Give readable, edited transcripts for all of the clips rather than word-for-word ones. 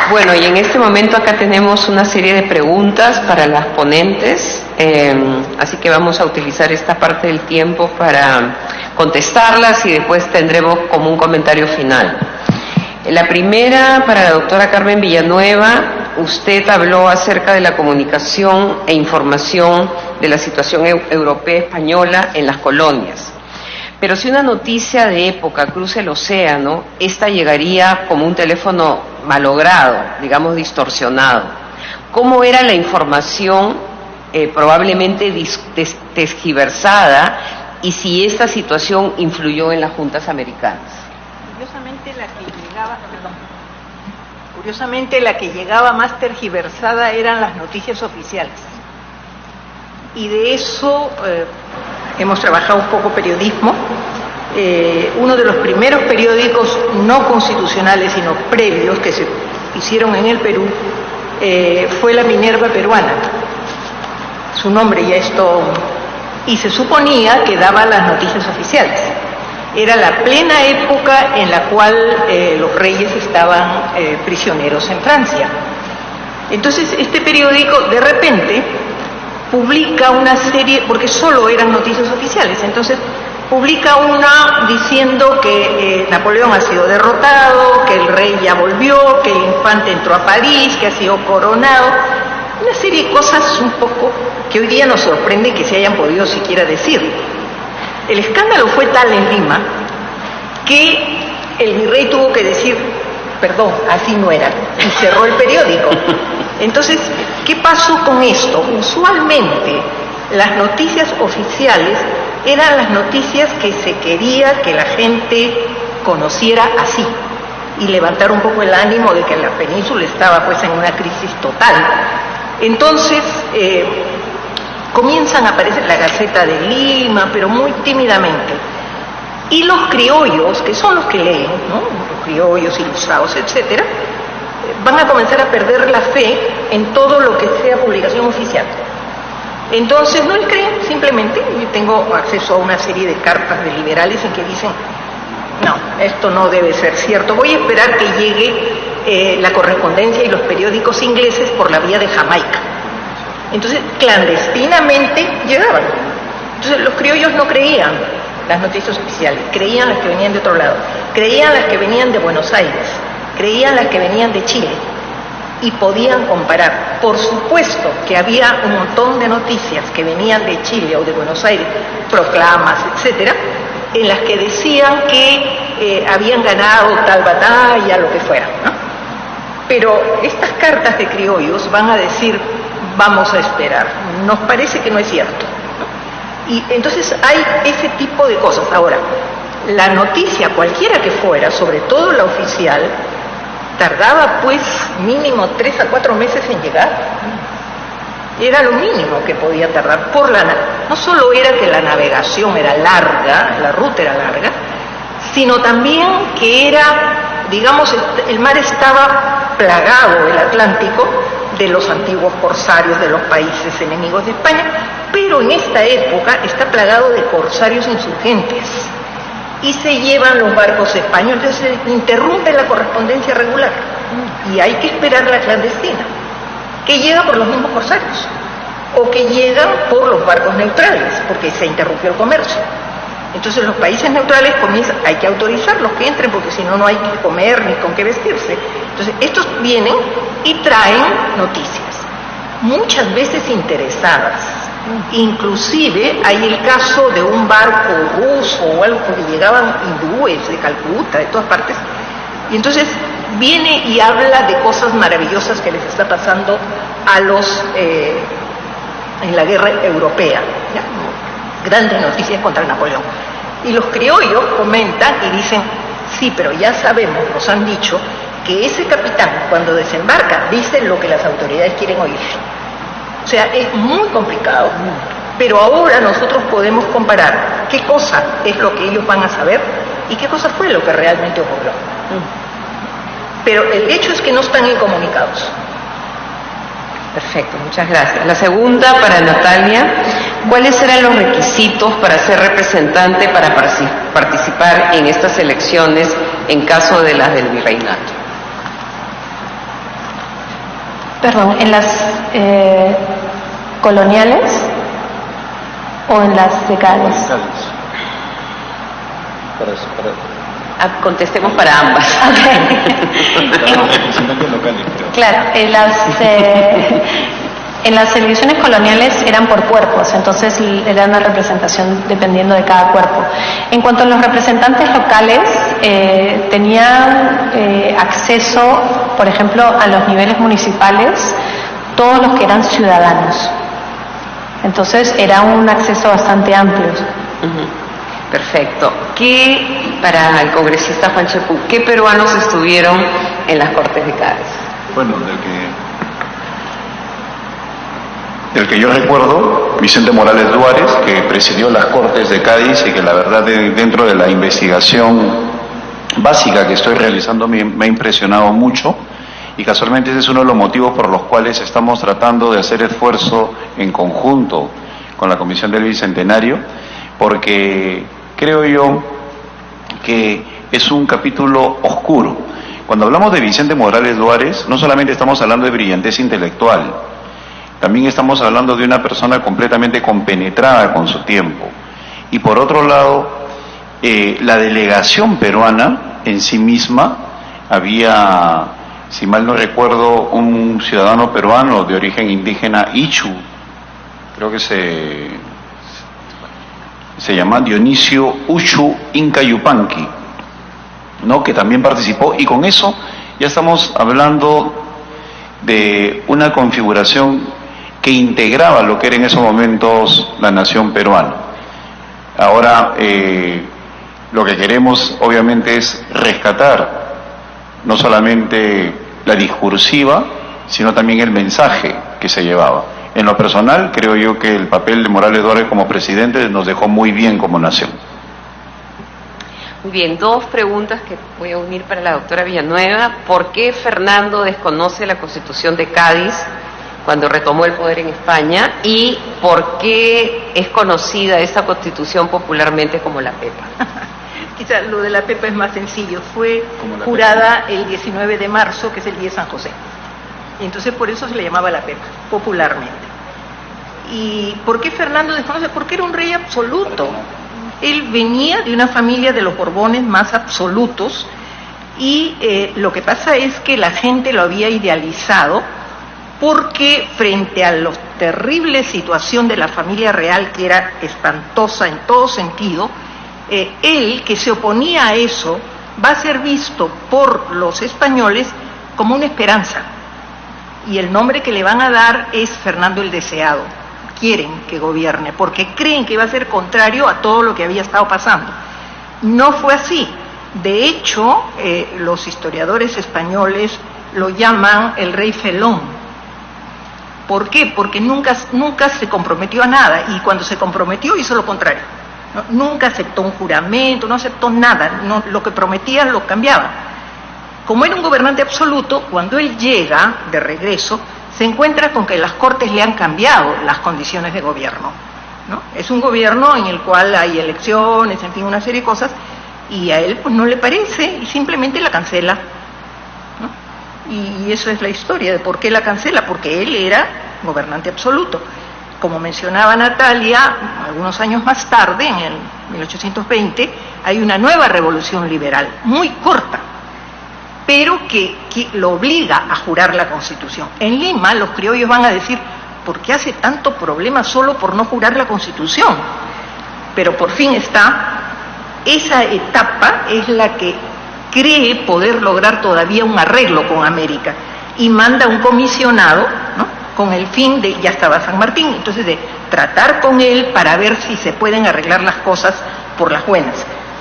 Bueno, y en este momento acá tenemos una serie de preguntas para las ponentes, así que vamos a utilizar esta parte del tiempo para contestarlas y después tendremos como un comentario final. La primera, para la doctora Carmen Villanueva, usted habló acerca de la comunicación e información de la situación europea española en las colonias. Pero si una noticia de época cruza el océano, esta llegaría como un teléfono malogrado, digamos distorsionado. ¿Cómo era la información probablemente tergiversada y si esta situación influyó en las juntas americanas? Curiosamente la que llegaba más tergiversada eran las noticias oficiales. Y de eso hemos trabajado un poco periodismo. Uno de los primeros periódicos no constitucionales, sino previos, que se hicieron en el Perú, fue la Minerva Peruana. Su nombre ya es todo. Y se suponía que daba las noticias oficiales. Era la plena época en la cual los reyes estaban prisioneros en Francia. Entonces este periódico de repente publica una serie, porque solo eran noticias oficiales, entonces publica una diciendo que Napoleón ha sido derrotado, que el rey ya volvió, que el infante entró a París, que ha sido coronado, una serie de cosas un poco que hoy día nos sorprende que se hayan podido siquiera decir. El escándalo fue tal en Lima que el virrey tuvo que decir, perdón, así no era, y cerró el periódico. Entonces, ¿qué pasó con esto? Usualmente las noticias oficiales eran las noticias que se quería que la gente conociera así y levantar un poco el ánimo de que la península estaba pues en una crisis total. Entonces comienzan a aparecer la Gaceta de Lima, pero muy tímidamente. Y los criollos, que son los que leen, ¿no? Los criollos, ilustrados, etcétera, van a comenzar a perder la fe en todo lo que sea publicación oficial. Entonces no les creen, simplemente. Yo tengo acceso a una serie de cartas de liberales en que dicen, no, esto no debe ser cierto, voy a esperar que llegue la correspondencia y los periódicos ingleses por la vía de Jamaica. Entonces, clandestinamente llegaban. Entonces, los criollos no creían las noticias oficiales, creían las que venían de otro lado, creían las que venían de Buenos Aires, creían las que venían de Chile y podían comparar. Por supuesto que había un montón de noticias que venían de Chile o de Buenos Aires, proclamas, etcétera, en las que decían que habían ganado tal batalla, lo que fuera, ¿no? Pero estas cartas de criollos van a decir, vamos a esperar, nos parece que no es cierto, ¿no? Y entonces hay ese tipo de cosas. Ahora, la noticia, cualquiera que fuera, sobre todo la oficial, tardaba pues mínimo 3 a 4 meses en llegar. Era lo mínimo que podía tardar. No solo era que la navegación era larga, la ruta era larga, sino también que era, digamos, el mar estaba plagado, el Atlántico, de los antiguos corsarios de los países enemigos de España, pero en esta época está plagado de corsarios insurgentes y se llevan los barcos españoles, entonces se interrumpe la correspondencia regular y hay que esperar la clandestina, que llega por los mismos corsarios o que llegan por los barcos neutrales, porque se interrumpió el comercio. Entonces los países neutrales hay que autorizarlos que entren, porque si no, no hay que comer ni con qué vestirse. Entonces estos vienen y traen noticias, muchas veces interesadas. Inclusive hay el caso de un barco ruso o algo, porque llegaban hindúes de Calcuta, de todas partes, y entonces viene y habla de cosas maravillosas que les está pasando a los en la guerra europea, ¿ya? Grandes noticias contra Napoleón. Y los criollos comentan y dicen, sí, pero ya sabemos, nos han dicho, que ese capitán cuando desembarca dice lo que las autoridades quieren oír. O sea, es muy complicado, pero ahora nosotros podemos comparar qué cosa es lo que ellos van a saber y qué cosa fue lo que realmente ocurrió. Pero el hecho es que no están incomunicados. Perfecto, muchas gracias. La segunda, para Natalia, ¿cuáles eran los requisitos para ser representante para participar en estas elecciones en caso de las del virreinato? Perdón, ¿en las coloniales o en las de Cádiz? Contestemos para ambas. Claro, en las elecciones coloniales eran por cuerpos, entonces era una representación dependiendo de cada cuerpo. En cuanto a los representantes locales, tenían acceso, por ejemplo, a los niveles municipales, todos los que eran ciudadanos. Entonces era un acceso bastante amplio. Perfecto. Para el congresista Juan Chepú, qué peruanos estuvieron en las Cortes de Cádiz? Bueno, del que yo recuerdo, Vicente Morales Duárez, que presidió las Cortes de Cádiz y que la verdad dentro de la investigación básica que estoy realizando me ha impresionado mucho, y casualmente ese es uno de los motivos por los cuales estamos tratando de hacer esfuerzo en conjunto con la Comisión del Bicentenario, porque creo yo que es un capítulo oscuro. Cuando hablamos de Vicente Morales Duárez, no solamente estamos hablando de brillantez intelectual, también estamos hablando de una persona completamente compenetrada con su tiempo. Y por otro lado, la delegación peruana en sí misma, había, si mal no recuerdo, un ciudadano peruano de origen indígena, Ichu, creo que se llama Dionisio Uchu Inca Yupanqui, ¿no?, que también participó, y con eso ya estamos hablando de una configuración que integraba lo que era en esos momentos la nación peruana. Ahora, lo que queremos obviamente es rescatar no solamente la discursiva, sino también el mensaje que se llevaba. En lo personal, creo yo que el papel de Morales Duárez como presidente nos dejó muy bien como nación. Muy bien, dos preguntas que voy a unir para la doctora Villanueva. ¿Por qué Fernando desconoce la Constitución de Cádiz cuando retomó el poder en España? ¿Y por qué es conocida esta Constitución popularmente como la Pepa? Quizá lo de la Pepa es más sencillo. Fue jurada el 19 de marzo, que es el día de San José. Y entonces por eso se le llamaba la Pepa, popularmente. ¿Y por qué Fernando desconoce? Porque era un rey absoluto. Él venía de una familia de los Borbones más absolutos, y lo que pasa es que la gente lo había idealizado porque frente a la terrible situación de la familia real, que era espantosa en todo sentido, él, que se oponía a eso, va a ser visto por los españoles como una esperanza. Y el nombre que le van a dar es Fernando el Deseado. Quieren que gobierne, porque creen que va a ser contrario a todo lo que había estado pasando. No fue así. De hecho, los historiadores españoles lo llaman el rey felón. ¿Por qué? Porque nunca se comprometió a nada, y cuando se comprometió hizo lo contrario. Nunca aceptó un juramento, no aceptó nada, lo que prometía lo cambiaba. Como era un gobernante absoluto, cuando él llega de regreso, se encuentra con que las Cortes le han cambiado las condiciones de gobierno, ¿no? Es un gobierno en el cual hay elecciones, en fin, una serie de cosas, y a él pues no le parece y simplemente la cancela, ¿no? Y eso es la historia de por qué la cancela, porque él era gobernante absoluto. Como mencionaba Natalia, algunos años más tarde, en el 1820, hay una nueva revolución liberal, muy corta, pero que lo obliga a jurar la Constitución. En Lima los criollos van a decir, ¿por qué hace tanto problema solo por no jurar la Constitución? Pero por fin está. Esa etapa es la que cree poder lograr todavía un arreglo con América, y manda un comisionado, ¿no?, con el fin de, ya estaba San Martín, entonces de tratar con él para ver si se pueden arreglar las cosas por las buenas.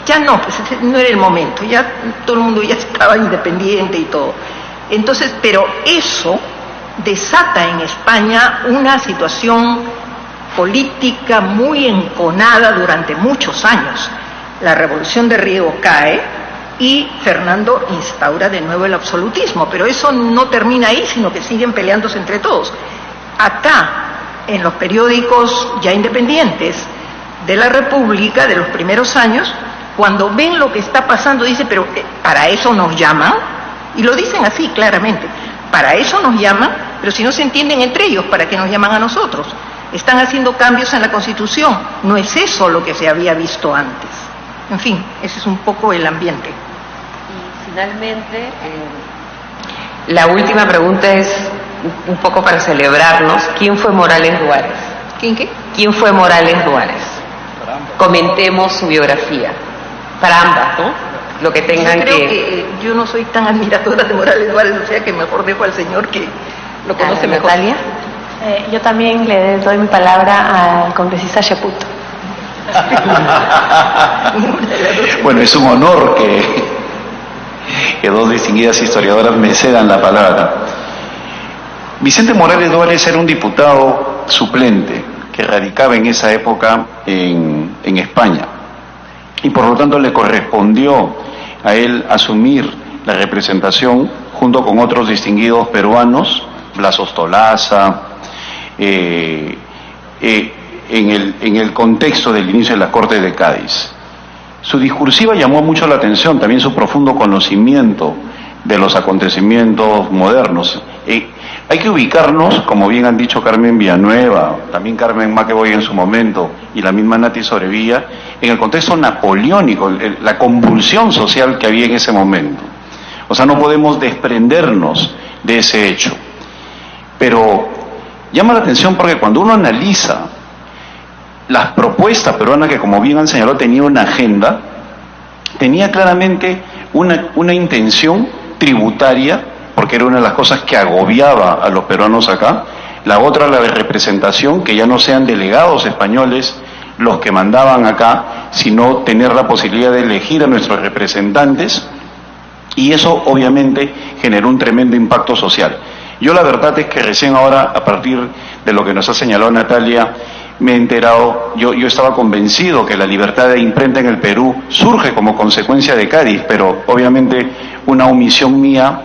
Ya no, pues no era el momento, ya todo el mundo ya estaba independiente y todo. Entonces, pero eso desata en España una situación política muy enconada durante muchos años. La Revolución de Riego cae y Fernando instaura de nuevo el absolutismo, pero eso no termina ahí, sino que siguen peleándose entre todos. Acá, en los periódicos ya independientes de la República de los primeros años, cuando ven lo que está pasando, dicen, pero ¿para eso nos llaman? Y lo dicen así claramente, ¿para eso nos llaman? pero si no se entienden entre ellos, ¿para qué nos llaman a nosotros? Están haciendo cambios en la Constitución, no es eso lo que se había visto antes. En fin, ese es un poco el ambiente. Y finalmente, la última pregunta es un poco para celebrarnos. ¿Quién fue Morales Duárez? ¿Quién qué? ¿Quién fue Morales Duárez? Comentemos su biografía. Para ambas, ¿no? Lo que tengan yo creo que yo no soy tan admiradora de Morales Duárez, o sea que mejor dejo al señor que lo conoce mejor. Natalia. Yo también le doy mi palabra al congresista Chaput. Bueno, es un honor que dos distinguidas historiadoras me cedan la palabra. Vicente Morales Duárez era un diputado suplente que radicaba en esa época en España, y por lo tanto le correspondió a él asumir la representación junto con otros distinguidos peruanos, Blas Ostolaza, en el contexto del inicio de la Corte de Cádiz. Su discursiva llamó mucho la atención, también su profundo conocimiento de los acontecimientos modernos. Hay que ubicarnos, como bien han dicho Carmen Villanueva, también Carmen Maqueboy en su momento, y la misma Nati Sobrevilla, en el contexto napoleónico, la convulsión social que había en ese momento. O sea, no podemos desprendernos de ese hecho. Pero llama la atención porque cuando uno analiza las propuestas peruanas, que como bien han señalado tenía una agenda, tenía claramente una intención tributaria, porque era una de las cosas que agobiaba a los peruanos acá. La otra, la de representación, que ya no sean delegados españoles los que mandaban acá, sino tener la posibilidad de elegir a nuestros representantes, y eso obviamente generó un tremendo impacto social. Yo la verdad es que recién ahora, a partir de lo que nos ha señalado Natalia, me he enterado, yo estaba convencido que la libertad de imprenta en el Perú surge como consecuencia de Cádiz, pero obviamente una omisión mía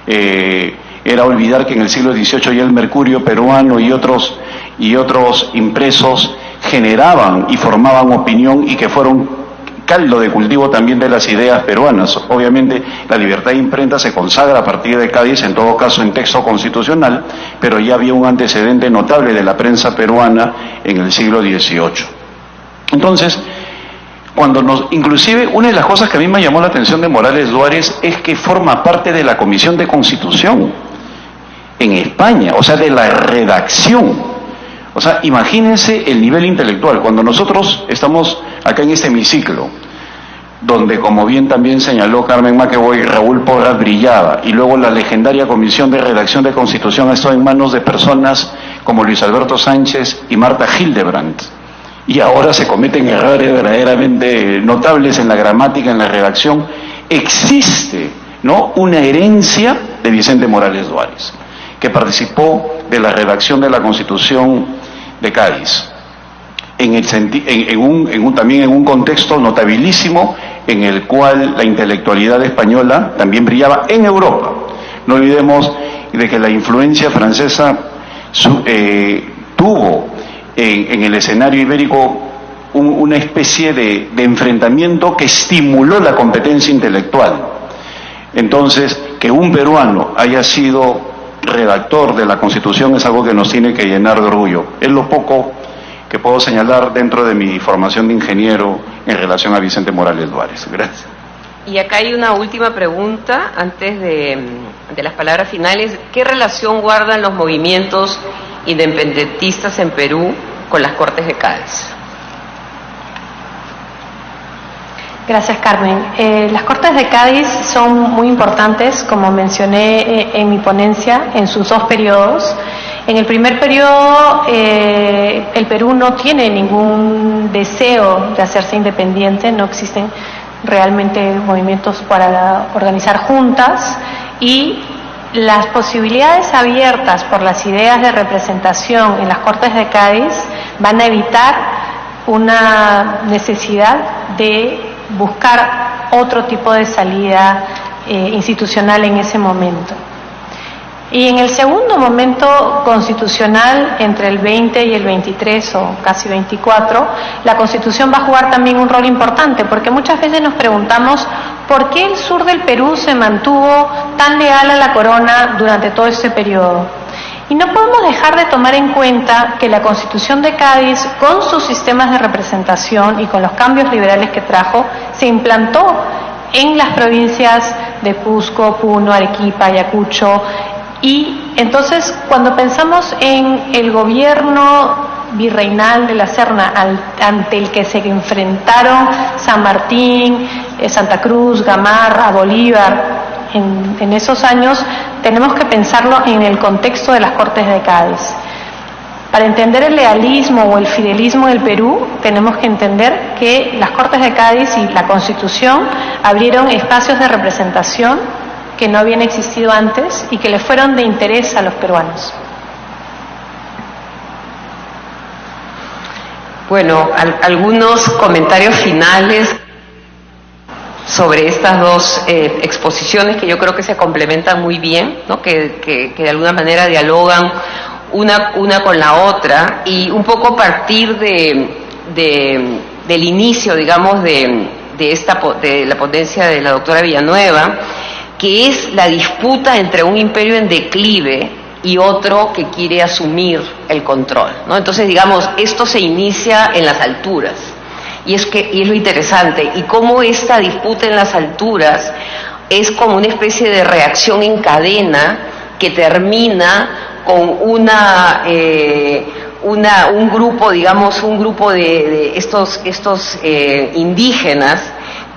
era olvidar que en el siglo XVIII ya el Mercurio peruano y otros impresos generaban y formaban opinión, y que fueron caldo de cultivo también de las ideas peruanas. Obviamente la libertad de imprenta se consagra a partir de Cádiz, en todo caso en texto constitucional, pero ya había un antecedente notable de la prensa peruana en el siglo XVIII. Entonces, inclusive una de las cosas que a mí me llamó la atención de Morales Duárez es que forma parte de la Comisión de Constitución en España, o sea, de la redacción. O sea, imagínense el nivel intelectual. Cuando nosotros estamos acá en este hemiciclo, donde, como bien también señaló Carmen Maqueboy, Raúl Porras brillaba, y luego la legendaria Comisión de Redacción de Constitución ha estado en manos de personas como Luis Alberto Sánchez y Marta Hildebrandt, y ahora se cometen errores verdaderamente notables en la gramática, en la redacción. Existe, ¿no?, una herencia de Vicente Morales Duárez, que participó de la redacción de la Constitución de Cádiz, también en un contexto notabilísimo en el cual la intelectualidad española también brillaba en Europa. No olvidemos de que la influencia francesa tuvo en el escenario ibérico una especie de enfrentamiento que estimuló la competencia intelectual. Entonces, que un peruano haya sido redactor de la Constitución es algo que nos tiene que llenar de orgullo. Es lo poco que puedo señalar dentro de mi formación de ingeniero en relación a Vicente Morales Duárez. Gracias. Y acá hay una última pregunta antes de las palabras finales. ¿Qué relación guardan los movimientos independentistas en Perú con las Cortes de Cádiz? Gracias, Carmen. Las Cortes de Cádiz son muy importantes, como mencioné en mi ponencia, en sus dos periodos. En el primer periodo, el Perú no tiene ningún deseo de hacerse independiente, no existen realmente movimientos para organizar juntas, y las posibilidades abiertas por las ideas de representación en las Cortes de Cádiz van a evitar una necesidad de buscar otro tipo de salida institucional en ese momento. Y en el segundo momento constitucional, entre el 20 y el 23 o casi 24, la Constitución va a jugar también un rol importante, porque muchas veces nos preguntamos por qué el sur del Perú se mantuvo tan leal a la corona durante todo este periodo. Y no podemos dejar de tomar en cuenta que la Constitución de Cádiz, con sus sistemas de representación y con los cambios liberales que trajo, se implantó en las provincias de Cusco, Puno, Arequipa, Ayacucho. Y entonces, cuando pensamos en el gobierno virreinal de la Serna, ante el que se enfrentaron San Martín, Santa Cruz, Gamarra, Bolívar, en esos años, tenemos que pensarlo en el contexto de las Cortes de Cádiz. Para entender el lealismo o el fidelismo del Perú, tenemos que entender que las Cortes de Cádiz y la Constitución abrieron espacios de representación que no habían existido antes y que le fueron de interés a los peruanos. Bueno, algunos comentarios finales sobre estas dos exposiciones que yo creo que se complementan muy bien, ¿no? que de alguna manera dialogan una con la otra, y un poco partir del inicio, digamos, de la ponencia de la doctora Villanueva, que es la disputa entre un imperio en declive y otro que quiere asumir el control, ¿no? Entonces, digamos, esto se inicia en las alturas, y es lo interesante, y cómo esta disputa en las alturas es como una especie de reacción en cadena que termina con un grupo, digamos, un grupo de estos indígenas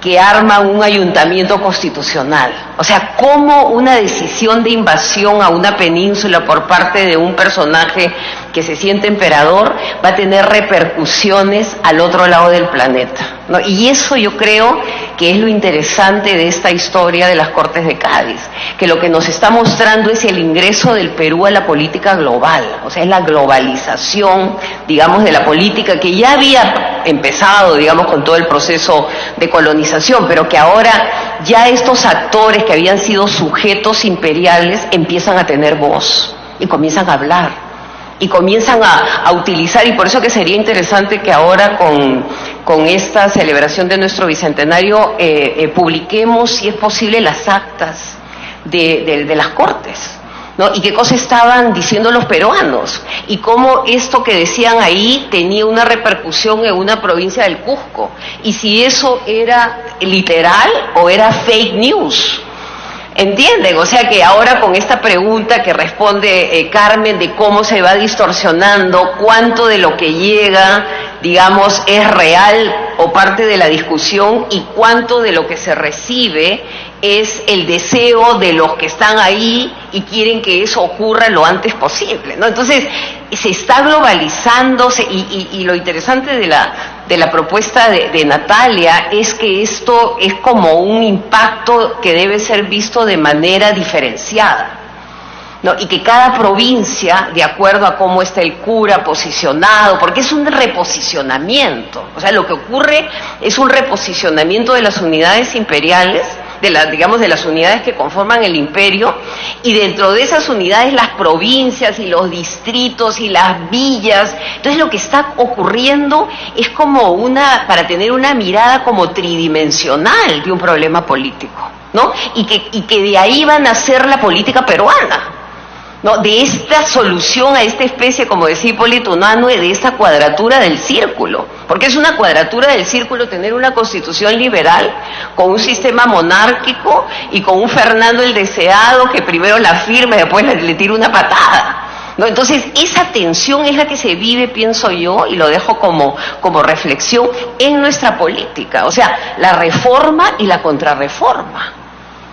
que arman un ayuntamiento constitucional. O sea, cómo una decisión de invasión a una península por parte de un personaje que se siente emperador va a tener repercusiones al otro lado del planeta, ¿no? Y eso yo creo que es lo interesante de esta historia de las Cortes de Cádiz, que lo que nos está mostrando es el ingreso del Perú a la política global, o sea, es la globalización, digamos, de la política que ya había empezado, digamos, con todo el proceso de colonización, pero que ahora ya estos actores que habían sido sujetos imperiales empiezan a tener voz y comienzan a hablar y comienzan a utilizar, y por eso que sería interesante que ahora con esta celebración de nuestro bicentenario publiquemos, si es posible, las actas de las Cortes, ¿no? Y qué cosas estaban diciendo los peruanos, y cómo esto que decían ahí tenía una repercusión en una provincia del Cusco, y si eso era literal o era fake news. ¿Entienden? O sea que ahora con esta pregunta que responde Carmen de cómo se va distorsionando, cuánto de lo que llega, digamos, es real o parte de la discusión, y cuánto de lo que se recibe es el deseo de los que están ahí y quieren que eso ocurra lo antes posible, ¿no? Entonces, se está globalizando, y lo interesante de la propuesta de Natalia es que esto es como un impacto que debe ser visto de manera diferenciada, ¿no? Y que cada provincia, de acuerdo a cómo está el cura posicionado, porque es un reposicionamiento, o sea, lo que ocurre es un reposicionamiento de las unidades imperiales, de las unidades que conforman el imperio, y dentro de esas unidades las provincias y los distritos y las villas. Entonces lo que está ocurriendo es como para tener una mirada como tridimensional de un problema político, ¿no? Y que de ahí va a nacer la política peruana, ¿no? De esta solución a esta especie, como decía Hipólito Unanue, de esta cuadratura del círculo, porque es una cuadratura del círculo tener una constitución liberal con un sistema monárquico y con un Fernando el Deseado que primero la firma y después le tira una patada, ¿no? Entonces esa tensión es la que se vive, pienso yo, y lo dejo como reflexión en nuestra política, o sea, la reforma y la contrarreforma,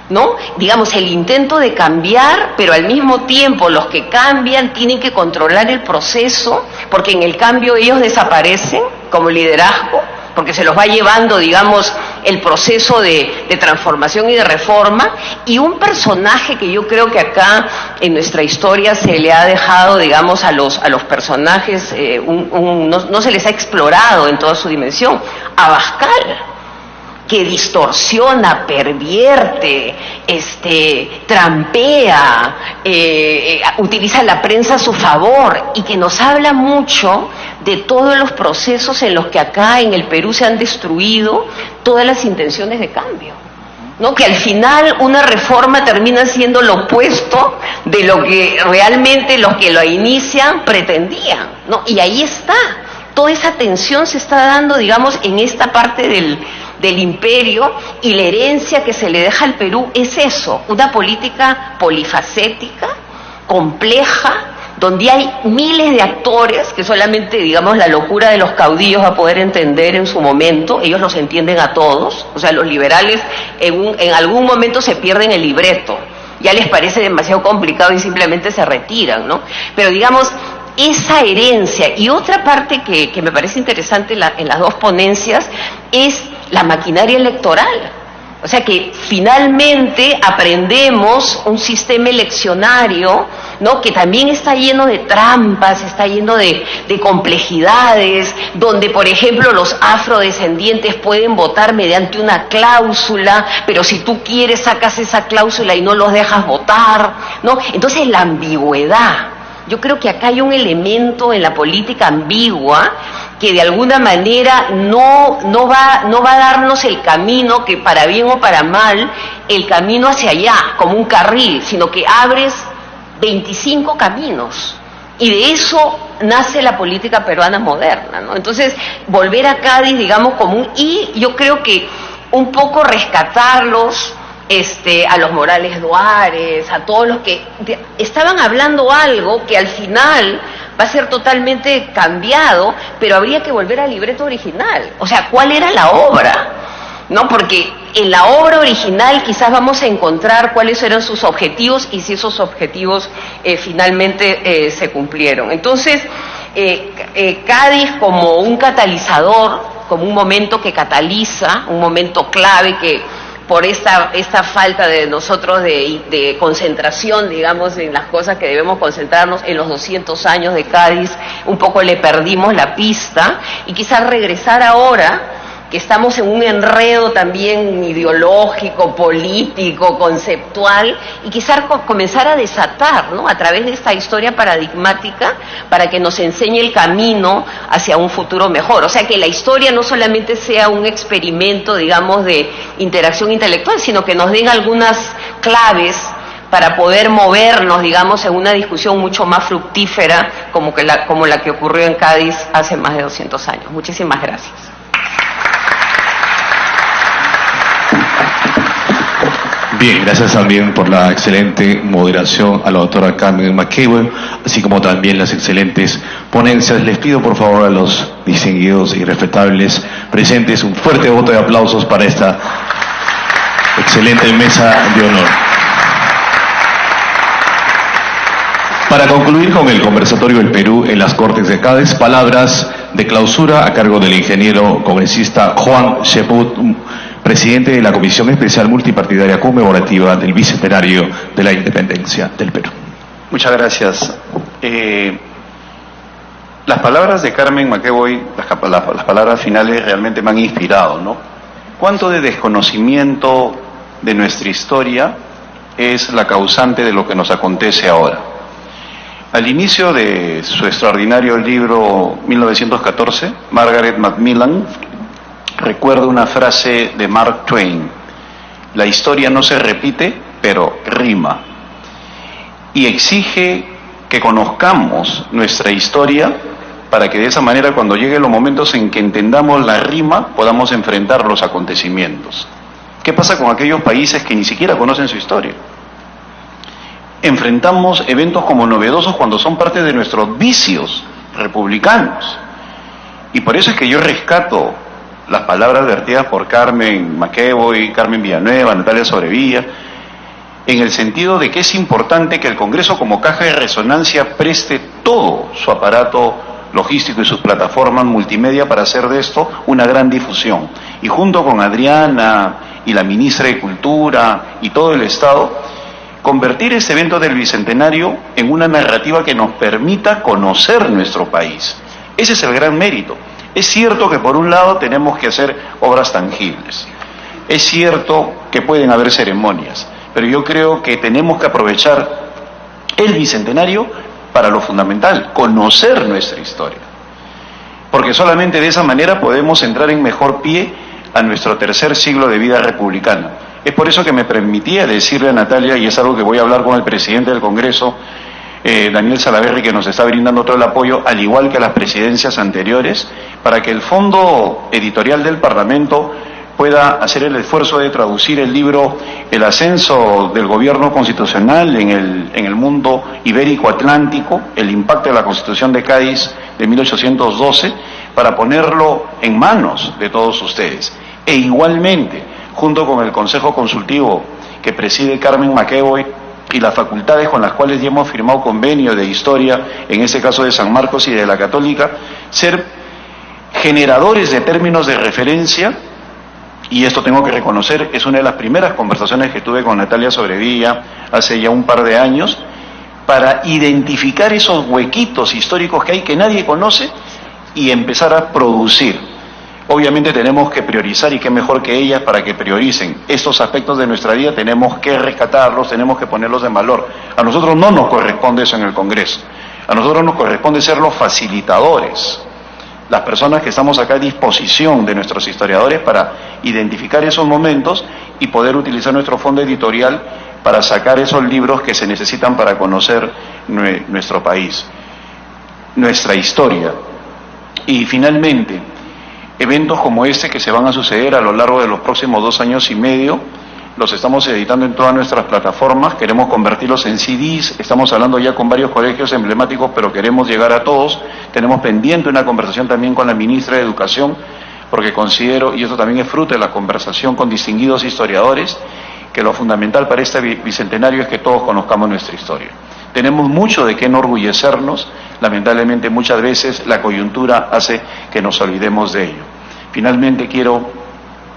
¿no? Digamos, el intento de cambiar, pero al mismo tiempo los que cambian tienen que controlar el proceso, porque en el cambio ellos desaparecen como liderazgo, porque se los va llevando, digamos, el proceso de transformación y de reforma. Y un personaje que yo creo que acá en nuestra historia se le ha dejado, digamos, a los personajes, no se les ha explorado en toda su dimensión, Abascal, que distorsiona, pervierte, trampea, utiliza la prensa a su favor, y que nos habla mucho de todos los procesos en los que acá en el Perú se han destruido todas las intenciones de cambio, ¿no? Que al final una reforma termina siendo lo opuesto de lo que realmente los que lo inician pretendían, ¿no? Y ahí está, toda esa tensión se está dando, digamos, en esta parte del imperio, y la herencia que se le deja al Perú es eso, una política polifacética, compleja, donde hay miles de actores que solamente, digamos, la locura de los caudillos va a poder entender en su momento. Ellos los entienden a todos, o sea, los liberales en algún momento se pierden el libreto, ya les parece demasiado complicado y simplemente se retiran, ¿no? Pero digamos, esa herencia, y otra parte que me parece interesante en las dos ponencias es la maquinaria electoral. O sea que finalmente aprendemos un sistema eleccionario, ¿no? Que también está lleno de trampas, está lleno de complejidades, donde por ejemplo los afrodescendientes pueden votar mediante una cláusula, pero si tú quieres sacas esa cláusula y no los dejas votar, ¿no? Entonces la ambigüedad. Yo creo que acá hay un elemento en la política ambigua que de alguna manera no va a darnos el camino, que para bien o para mal, el camino hacia allá, como un carril, sino que abres 25 caminos. Y de eso nace la política peruana moderna, ¿no? Entonces, volver a Cádiz, digamos, y yo creo que un poco rescatarlos, a los Morales Duárez, a todos los que estaban hablando algo que al final va a ser totalmente cambiado, pero habría que volver al libreto original. O sea, ¿cuál era la obra? ¿No? Porque en la obra original quizás vamos a encontrar cuáles eran sus objetivos y si esos objetivos finalmente se cumplieron. Entonces, Cádiz como un catalizador, como un momento que cataliza, un momento clave que por esta falta de nosotros de concentración, digamos, en las cosas que debemos concentrarnos, en los 200 años de Cádiz, un poco le perdimos la pista, y quizás regresar ahora, que estamos en un enredo también ideológico, político, conceptual, y quizás comenzar a desatar, ¿no? A través de esta historia paradigmática, para que nos enseñe el camino hacia un futuro mejor. O sea, que la historia no solamente sea un experimento, digamos, de interacción intelectual, sino que nos den algunas claves para poder movernos, digamos, en una discusión mucho más fructífera como la que ocurrió en Cádiz hace más de 200 años. Muchísimas gracias. Bien, gracias también por la excelente moderación a la doctora Carmen McEvoy, así como también las excelentes ponencias. Les pido por favor a los distinguidos y respetables presentes un fuerte voto de aplausos para esta excelente mesa de honor. Para concluir con el conversatorio del Perú en las Cortes de Cádiz, palabras de clausura a cargo del ingeniero congresista Juan Cheput, presidente de la Comisión Especial Multipartidaria Conmemorativa del Bicentenario de la Independencia del Perú. Muchas gracias. Las palabras de Carmen McEvoy, las palabras finales realmente me han inspirado, ¿no? ¿Cuánto de desconocimiento de nuestra historia es la causante de lo que nos acontece ahora? Al inicio de su extraordinario libro 1914, Margaret Macmillan recuerda una frase de Mark Twain: la historia no se repite, pero rima. Y exige que conozcamos nuestra historia para que de esa manera, cuando lleguen los momentos en que entendamos la rima, podamos enfrentar los acontecimientos. ¿Qué pasa con aquellos países que ni siquiera conocen su historia? Enfrentamos eventos como novedosos cuando son parte de nuestros vicios republicanos. Y por eso es que yo rescato las palabras vertidas por Carmen McEvoy, Carmen Villanueva, Natalia Sobrevilla, en el sentido de que es importante que el Congreso como caja de resonancia preste todo su aparato logístico y sus plataformas multimedia para hacer de esto una gran difusión. Y junto con Adriana y la ministra de Cultura y todo el Estado, convertir este evento del Bicentenario en una narrativa que nos permita conocer nuestro país. Ese es el gran mérito. Es cierto que por un lado tenemos que hacer obras tangibles, es cierto que pueden haber ceremonias, pero yo creo que tenemos que aprovechar el Bicentenario para lo fundamental, conocer nuestra historia, porque solamente de esa manera podemos entrar en mejor pie a nuestro tercer siglo de vida republicana. Es por eso que me permitía decirle a Natalia, y es algo que voy a hablar con el presidente del Congreso, Daniel Salaverry, que nos está brindando todo el apoyo, al igual que las presidencias anteriores, para que el Fondo Editorial del Parlamento pueda hacer el esfuerzo de traducir el libro El ascenso del gobierno constitucional en el mundo ibérico-atlántico, el impacto de la Constitución de Cádiz de 1812, para ponerlo en manos de todos ustedes. E igualmente, junto con el Consejo Consultivo que preside Carmen McEvoy y las facultades con las cuales ya hemos firmado convenio de historia, en este caso de San Marcos y de la Católica, ser generadores de términos de referencia. Y esto tengo que reconocer, es una de las primeras conversaciones que tuve con Natalia Sobrevilla hace ya un par de años, para identificar esos huequitos históricos que hay que nadie conoce y empezar a producir. Obviamente tenemos que priorizar, y qué mejor que ellas para que prioricen estos aspectos de nuestra vida. Tenemos que rescatarlos, tenemos que ponerlos en valor. A nosotros no nos corresponde eso en el Congreso, a nosotros nos corresponde ser los facilitadores, las personas que estamos acá a disposición de nuestros historiadores para identificar esos momentos y poder utilizar nuestro fondo editorial para sacar esos libros que se necesitan para conocer nuestro país, nuestra historia. Y finalmente, eventos como este que se van a suceder a lo largo de los próximos 2 años y medio, los estamos editando en todas nuestras plataformas, queremos convertirlos en CDs, estamos hablando ya con varios colegios emblemáticos, pero queremos llegar a todos. Tenemos pendiente una conversación también con la ministra de Educación, porque considero, y esto también es fruto de la conversación con distinguidos historiadores, que lo fundamental para este bicentenario es que todos conozcamos nuestra historia. Tenemos mucho de qué enorgullecernos, lamentablemente muchas veces la coyuntura hace que nos olvidemos de ello. Finalmente quiero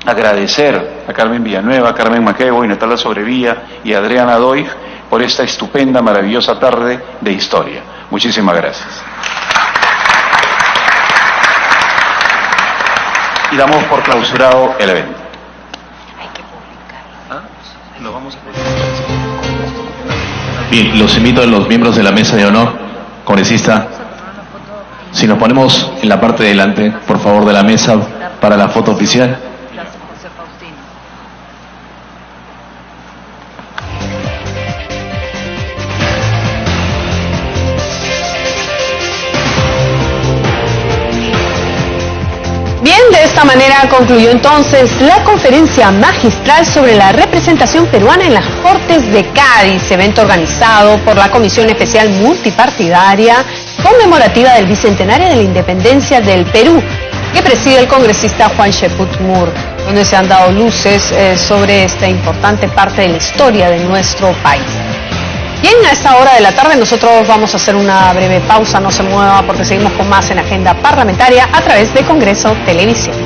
agradecer a Carmen Villanueva, a Carmen McEvoy, Natalia Sobrevilla y a Adriana Doig por esta estupenda, maravillosa tarde de historia. Muchísimas gracias. Y damos por clausurado el evento. Lo vamos a publicar. Bien, los invito a los miembros de la mesa de honor, congresista, si nos ponemos en la parte de delante, por favor, de la mesa para la foto oficial. Bien, de esta manera concluyó entonces la conferencia magistral sobre la representación peruana en las Cortes de Cádiz, evento organizado por la Comisión Especial Multipartidaria conmemorativa del Bicentenario de la Independencia del Perú, que preside el congresista Juan Sheput Moore, donde se han dado luces sobre esta importante parte de la historia de nuestro país. Bien, a esta hora de la tarde nosotros vamos a hacer una breve pausa, no se mueva porque seguimos con más en Agenda Parlamentaria a través de Congreso Televisión.